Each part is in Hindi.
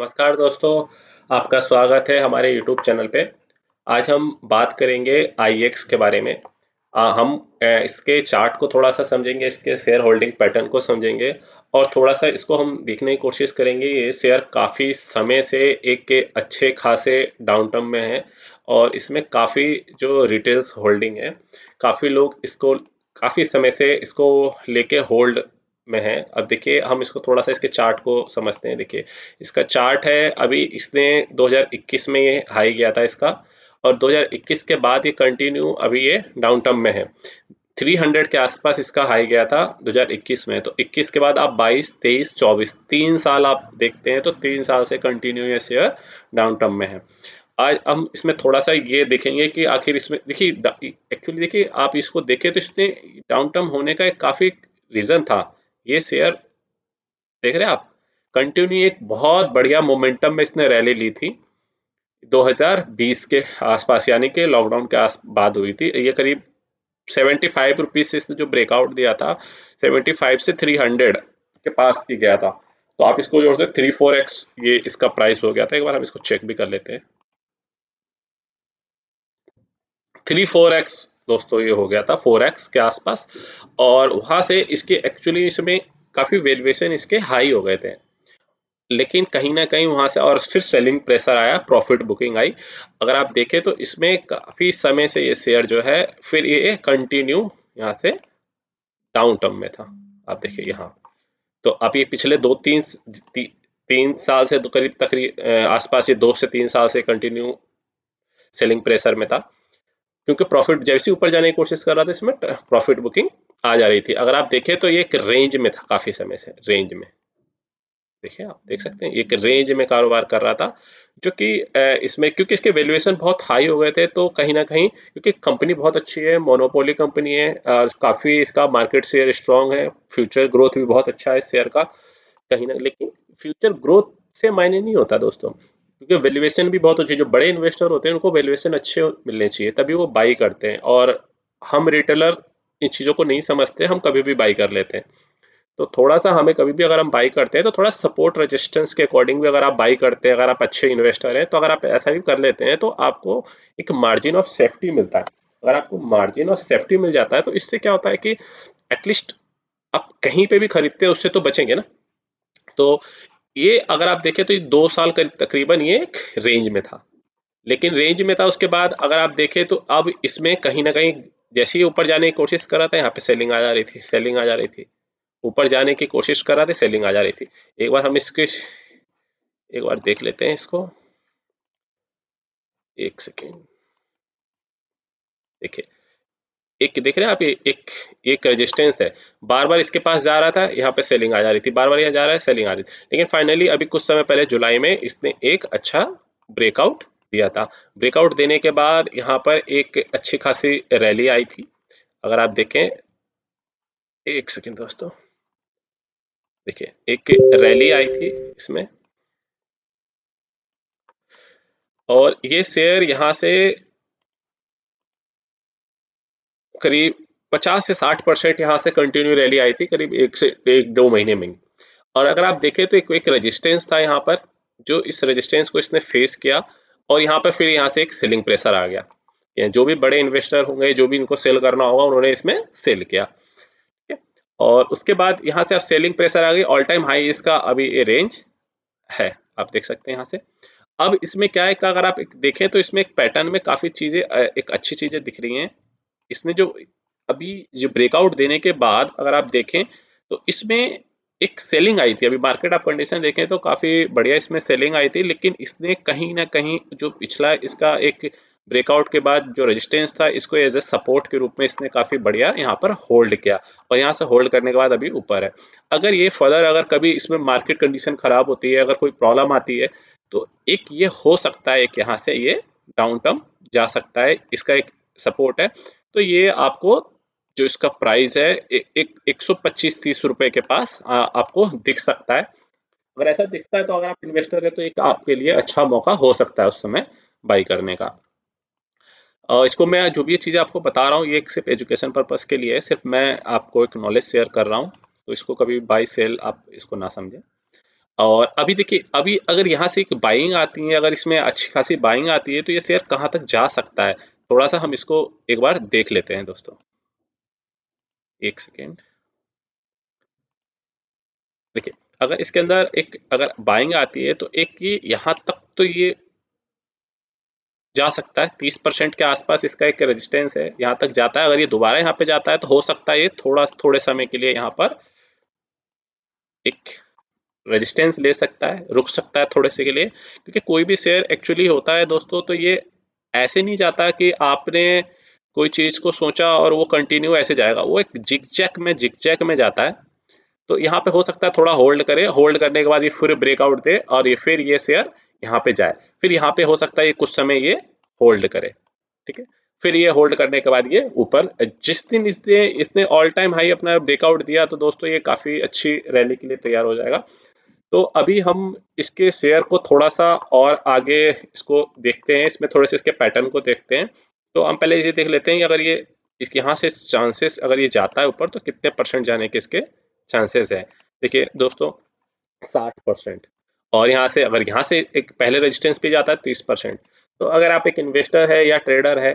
नमस्कार दोस्तों, आपका स्वागत है हमारे YouTube चैनल पे। आज हम बात करेंगे IEX के बारे में। हम इसके चार्ट को थोड़ा सा समझेंगे, इसके शेयर होल्डिंग पैटर्न को समझेंगे और थोड़ा सा इसको हम देखने की कोशिश करेंगे। ये शेयर काफ़ी समय से एक के अच्छे खासे डाउन टर्म में है और इसमें काफ़ी जो रिटेल्स होल्डिंग है, काफ़ी लोग इसको काफ़ी समय से इसको लेके होल्ड में है। अब देखिए हम इसको थोड़ा सा इसके चार्ट को समझते हैं। देखिए इसका चार्ट है, अभी इसने 2021 में ये हाई गया था इसका और 2021 के बाद ये कंटिन्यू अभी ये डाउन टर्म में है। 300 के आसपास इसका हाई गया था 2021 में। तो 21 के बाद आप 22, 23, 24 3 साल आप देखते हैं तो 3 साल से कंटिन्यू ये शेयर डाउन टर्म में है। आज हम इसमें थोड़ा सा ये देखेंगे कि आखिर इसमें देखिए एक्चुअली देखिए आप इसको देखें तो इसने डाउन टर्म होने का एक काफी रीजन था। ये शेयर देख रहे हैं आप, कंटिन्यू एक बहुत बढ़िया मोमेंटम में इसने रैली ली थी 2020 के आसपास, यानी कि लॉकडाउन के आस बाद हुई थी। ये करीब 75 रुपीज से इसने जो ब्रेकआउट दिया था, 75 से 300 के पास ही गया था। तो आप इसको जोड़ते 3-4x ये इसका प्राइस हो गया था। एक बार हम इसको चेक भी कर लेते हैं। 3-4x दोस्तों ये हो गया था, 4x के आसपास। और वहां से इसके एक्चुअली इसमें काफी वैल्यूएशन इसके हाई हो गए थे, लेकिन कहीं ना कहीं वहां से और फिर सेलिंग प्रेशर आया, प्रॉफिट बुकिंग आई। अगर आप देखें तो इसमें काफी समय से ये शेयर जो है फिर ये कंटिन्यू यहाँ से डाउन टर्म में था। आप देखिए यहाँ, तो आप ये पिछले 3 साल से करीब तकरीब आसपास ये 2 से 3 साल से कंटिन्यू सेलिंग प्रेशर में था, क्योंकि प्रॉफिट जैसे ऊपर जाने की कोशिश कर रहा था इसमें प्रॉफिट बुकिंग आ जा रही थी। अगर आप देखें तो ये एक रेंज में था, काफी समय से रेंज में। देखिए आप देख सकते हैं एक रेंज में कारोबार कर रहा था, जो कि इसमें क्योंकि इसके वैल्यूएशन बहुत हाई हो गए थे, तो कहीं ना कहीं क्योंकि कंपनी बहुत अच्छी है, मोनोपोली कंपनी है, काफी इसका मार्केट शेयर स्ट्रांग है, फ्यूचर ग्रोथ भी बहुत अच्छा है इस शेयर का कहीं ना। लेकिन फ्यूचर ग्रोथ से मायने नहीं होता दोस्तों, क्योंकि वैल्यूएशन भी बहुत अच्छी, जो बड़े इन्वेस्टर होते हैं उनको वैल्यूएशन अच्छे मिलने चाहिए तभी वो बाई करते हैं। और हम रिटेलर इन चीजों को नहीं समझते, हम कभी भी बाई कर लेते हैं। तो थोड़ा सा हमें कभी भी अगर हम बाई करते हैं तो थोड़ा सपोर्ट रेजिस्टेंस के अकॉर्डिंग भी अगर आप बाई करते हैं, अगर आप अच्छे इन्वेस्टर हैं तो अगर आप ऐसा भी कर लेते हैं तो आपको एक मार्जिन ऑफ सेफ्टी मिलता है। अगर आपको मार्जिन ऑफ सेफ्टी मिल जाता है तो इससे क्या होता है कि एटलीस्ट आप कहीं पे भी खरीदते हैं उससे तो बचेंगे ना। तो ये अगर आप देखें तो ये 2 साल तकरीबन ये एक रेंज में था, लेकिन रेंज में था। उसके बाद अगर आप देखें तो अब इसमें कहीं ना कहीं जैसे ही ऊपर जाने की कोशिश कर रहा था, यहाँ पे सेलिंग आ जा रही थी, सेलिंग आ जा रही थी, ऊपर जाने की कोशिश कर रहा था, सेलिंग आ जा रही थी। एक बार हम इसके एक बार देख लेते हैं इसको, एक सेकेंड। देखिए एक देख रहे हैं आप, ये एक एक रेजिस्टेंस है, बार बार इसके पास जा रहा था, यहाँ पे सेलिंग आ जा रही थी, बार बार यहाँ जा रहा है, सेलिंग आ रही थी। लेकिन फाइनली अभी कुछ समय पहले जुलाई में इसने एक अच्छा ब्रेकआउट दिया था। ब्रेकआउट देने के बाद यहाँ पर एक अच्छी खासी रैली आई थी। अगर आप देखें, एक सेकेंड दोस्तों, देखिए एक रैली आई थी इसमें, और ये शेयर यहाँ से करीब 50 से 60% यहाँ से कंटिन्यू रैली आई थी, करीब 1 से 1-2 महीने में। और अगर आप देखें तो एक रेजिस्टेंस था यहाँ पर, जो इस रेजिस्टेंस को इसने फेस किया और यहाँ पर फिर यहाँ से एक सेलिंग प्रेशर आ गया। जो भी बड़े इन्वेस्टर होंगे, जो भी इनको सेल करना होगा, उन्होंने इसमें सेल किया। ठीक है, और उसके बाद यहाँ से अब सेलिंग प्रेशर आ गई, ऑल टाइम हाई इसका अभी ये रेंज है, आप देख सकते हैं यहाँ से। अब इसमें क्या है कि अगर आप देखें तो इसमें एक पैटर्न में काफी चीजें एक अच्छी चीजें दिख रही हैं। इसने जो अभी जो ब्रेकआउट देने के बाद अगर आप देखें तो इसमें एक सेलिंग आई थी। अभी मार्केट आप कंडीशन देखें तो काफी बढ़िया इसमें सेलिंग आई थी, लेकिन इसने कहीं ना कहीं जो पिछला इसका एक ब्रेकआउट के बाद जो रेजिस्टेंस था, इसको एज ए सपोर्ट के रूप में इसने काफी बढ़िया यहाँ पर होल्ड किया, और यहाँ से होल्ड करने के बाद अभी ऊपर है। अगर ये फर्दर अगर कभी इसमें मार्केट कंडीशन खराब होती है, अगर कोई प्रॉब्लम आती है, तो एक ये हो सकता है कि यहाँ से ये डाउन टर्म जा सकता है, इसका एक सपोर्ट है। तो ये आपको जो इसका प्राइस है एक 125-30 रुपए के पास आपको दिख सकता है। अगर ऐसा दिखता है तो अगर आप इन्वेस्टर है तो एक आपके लिए अच्छा मौका हो सकता है उस समय बाई करने का। इसको मैं जो भी ये चीज़ें आपको बता रहा हूँ, ये सिर्फ एजुकेशन पर्पस के लिए है, सिर्फ मैं आपको एक नॉलेज शेयर कर रहा हूँ, तो इसको कभी बाई सेल आप इसको ना समझें। और अभी देखिए, अभी अगर यहाँ से एक बाइंग आती है, अगर इसमें अच्छी खासी बाइंग आती है तो ये शेयर कहाँ तक जा सकता है, थोड़ा सा हम इसको एक बार देख लेते हैं दोस्तों। एक सेकेंड, देखिए अगर इसके अंदर एक अगर बाइंग आती है तो एक ये यहाँ तक तो ये जा सकता है, 30% के आसपास इसका एक रेजिस्टेंस है, यहाँ तक जाता है। अगर ये दोबारा यहाँ पे जाता है तो हो सकता है ये थोड़े समय के लिए यहाँ पर एक रेजिस्टेंस ले सकता है, रुक सकता है थोड़े से के लिए, क्योंकि कोई भी शेयर एक्चुअली होता है दोस्तों तो ये ऐसे नहीं जाता कि आपने कोई चीज को सोचा और वो कंटिन्यू ऐसे जाएगा, वो एक जिग जैक में जाता है। तो यहाँ पे हो सकता है थोड़ा होल्ड करे, होल्ड करने के बाद ये फिर ब्रेकआउट दे और ये फिर ये शेयर यहाँ पे जाए, फिर यहाँ पे हो सकता है ये कुछ समय ये होल्ड करे, ठीक है। फिर ये होल्ड करने के बाद ये ऊपर, जिस दिन इसने इसने ऑल टाइम हाई अपना ब्रेकआउट दिया तो दोस्तों ये काफी अच्छी रैली के लिए तैयार हो जाएगा। तो अभी हम इसके शेयर को थोड़ा सा और आगे इसको देखते हैं, इसमें थोड़े से इसके पैटर्न को देखते हैं। तो हम पहले ये देख लेते हैं कि अगर ये इसके यहाँ से चांसेस, अगर ये जाता है ऊपर तो कितने परसेंट जाने के इसके चांसेस है। देखिए दोस्तों 60%, और यहाँ से अगर यहाँ से एक पहले रेजिस्टेंस पे जाता है 30%। तो अगर आप एक इन्वेस्टर है या ट्रेडर है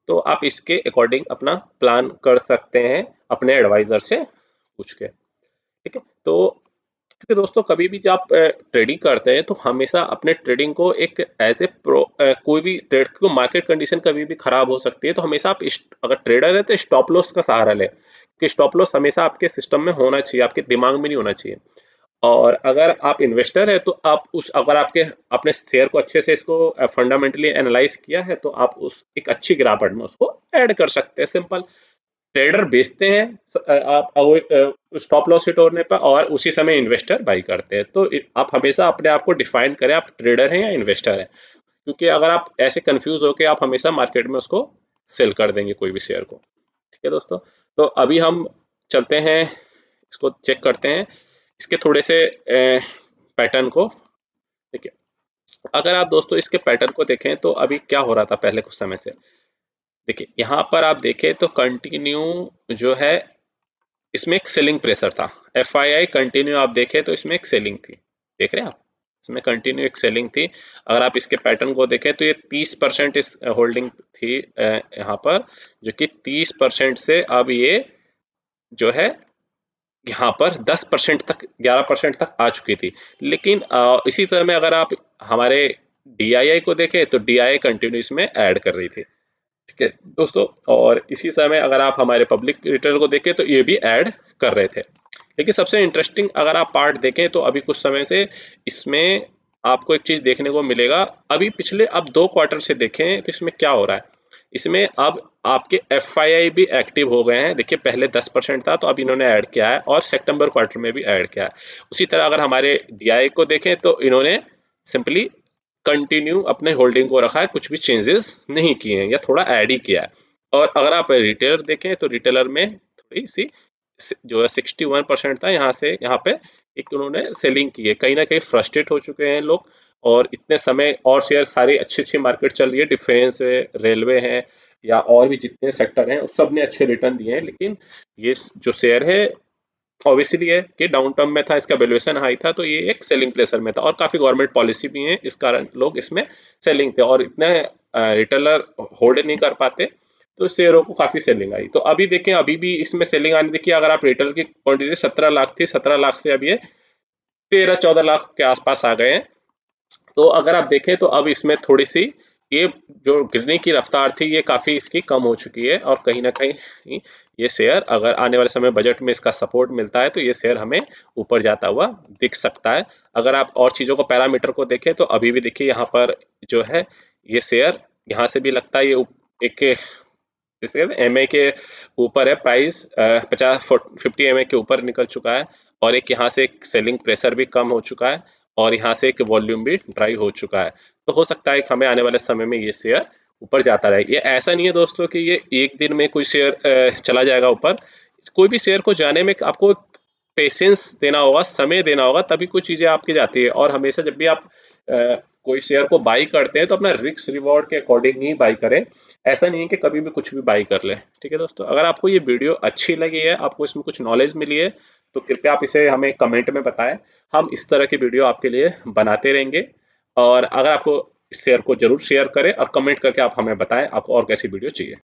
तो आप इसके अकॉर्डिंग अपना प्लान कर सकते हैं अपने एडवाइजर से पूछ के, ठीक है। तो क्योंकि दोस्तों कभी भी जब आप ट्रेडिंग करते हैं तो हमेशा अपने ट्रेडिंग को एक एज ए प्रो, कोई भी ट्रेड को मार्केट कंडीशन कभी भी खराब हो सकती है तो हमेशा आप अगर ट्रेडर है तो स्टॉप लॉस का सहारा लें, कि स्टॉप लॉस हमेशा आपके सिस्टम में होना चाहिए, आपके दिमाग में नहीं होना चाहिए। और अगर आप इन्वेस्टर है तो आप उस, अगर आपके अपने शेयर को अच्छे से इसको फंडामेंटली एनालाइज किया है तो आप उस एक अच्छी गिरावट में उसको ऐड कर सकते हैं। सिंपल, ट्रेडर बेचते हैं, आप स्टॉप लॉस हिट होने पर, और उसी समय इन्वेस्टर बाई करते हैं। तो आप हमेशा अपने आप को डिफाइन करें आप ट्रेडर हैं या इन्वेस्टर हैं, क्योंकि अगर आप ऐसे कंफ्यूज होकर आप हमेशा मार्केट में उसको सेल कर देंगे कोई भी शेयर को, ठीक है दोस्तों। तो अभी हम चलते हैं, इसको चेक करते हैं इसके थोड़े से पैटर्न को। देखिए अगर आप दोस्तों इसके पैटर्न को देखें तो अभी क्या हो रहा था पहले कुछ समय से, देखिए यहाँ पर आप देखें तो कंटिन्यू जो है इसमें एक सेलिंग प्रेशर था, FII कंटिन्यू आप देखें तो इसमें एक सेलिंग थी, देख रहे हैं आप, इसमें कंटिन्यू एक सेलिंग थी। अगर आप इसके पैटर्न को देखें तो ये 30% इस होल्डिंग थी यहाँ पर, जो कि 30% से अब ये जो है यहाँ पर 10% तक, 11% तक आ चुकी थी। लेकिन इसी तरह में अगर आप हमारे DII को देखें तो DII कंटिन्यू इसमें ऐड कर रही थी, ठीक है दोस्तों। और इसी समय अगर आप हमारे पब्लिक रिटर्न को देखें तो ये भी ऐड कर रहे थे। लेकिन सबसे इंटरेस्टिंग अगर आप पार्ट देखें तो अभी कुछ समय से इसमें आपको एक चीज देखने को मिलेगा, अभी पिछले अब 2 क्वार्टर से देखें तो इसमें क्या हो रहा है, इसमें अब आपके FII भी एक्टिव हो गए हैं। देखिए पहले 10% था तो अब इन्होंने ऐड किया है, और सितंबर क्वार्टर में भी ऐड किया है। उसी तरह अगर हमारे DI को देखें तो इन्होंने सिंपली कंटिन्यू अपने होल्डिंग को रखा है, कुछ भी चेंजेस नहीं किए हैं या थोड़ा ऐड ही किया है। और अगर आप रिटेलर देखें तो रिटेलर में थोड़ी सी जो है 61% था, यहाँ से यहाँ पे एक उन्होंने सेलिंग की है। कहीं ना कहीं फ्रस्ट्रेट हो चुके हैं लोग, और इतने समय और शेयर सारी अच्छी अच्छी मार्केट चल रही है, डिफेंस है, रेलवे है, या और भी जितने सेक्टर हैं उस सब ने अच्छे रिटर्न दिए हैं। लेकिन ये जो शेयर है ऑब्वियसली है कि डाउन टर्म में था, इसका वैल्यूएशन हाई था, तो ये एक सेलिंग प्रेशर में था, और काफी गवर्नमेंट पॉलिसी भी है इस कारण लोग इसमें सेलिंग थे, और इतने रिटेलर होल्ड नहीं कर पाते तो शेयरों को काफी सेलिंग आई। तो अभी देखें अभी भी इसमें सेलिंग आने, देखिए अगर आप रिटेल की क्वांटिटी 17 लाख थी, 17 लाख से अब ये 13-14 लाख के आसपास आ गए हैं। तो अगर आप देखें तो अब इसमें थोड़ी सी ये जो गिरने की रफ्तार थी ये काफी इसकी कम हो चुकी है, और कहीं ना कहीं ये शेयर अगर आने वाले समय बजट में इसका सपोर्ट मिलता है तो ये शेयर हमें ऊपर जाता हुआ दिख सकता है। अगर आप और चीजों को पैरामीटर को देखें तो अभी भी देखिए यहाँ पर जो है ये शेयर यहाँ से भी लगता है ये एक MA के ऊपर है, प्राइस 50 MA के ऊपर निकल चुका है, और एक यहाँ से एक सेलिंग प्रेशर भी कम हो चुका है, और यहाँ से एक वॉल्यूम भी ड्राई हो चुका है। तो हो सकता है कि हमें आने वाले समय में ये शेयर ऊपर जाता रहे। ये ऐसा नहीं है दोस्तों कि ये एक दिन में कोई शेयर चला जाएगा ऊपर। कोई भी शेयर को जाने में आपको पेशेंस देना होगा, समय देना होगा, तभी कोई चीजें आपकी जाती है। और हमेशा जब भी आप कोई शेयर को बाई करते हैं तो अपना रिस्क रिवॉर्ड के अकॉर्डिंग ही बाई करें, ऐसा नहीं है कि कभी भी कुछ भी बाई कर ले, ठीक है दोस्तों। अगर आपको ये वीडियो अच्छी लगी है, आपको इसमें कुछ नॉलेज मिली है, तो कृपया आप इसे हमें कमेंट में बताएं। हम इस तरह की वीडियो आपके लिए बनाते रहेंगे। और अगर आपको इस शेयर को जरूर शेयर करें और कमेंट करके आप हमें बताएं आपको और कैसी वीडियो चाहिए।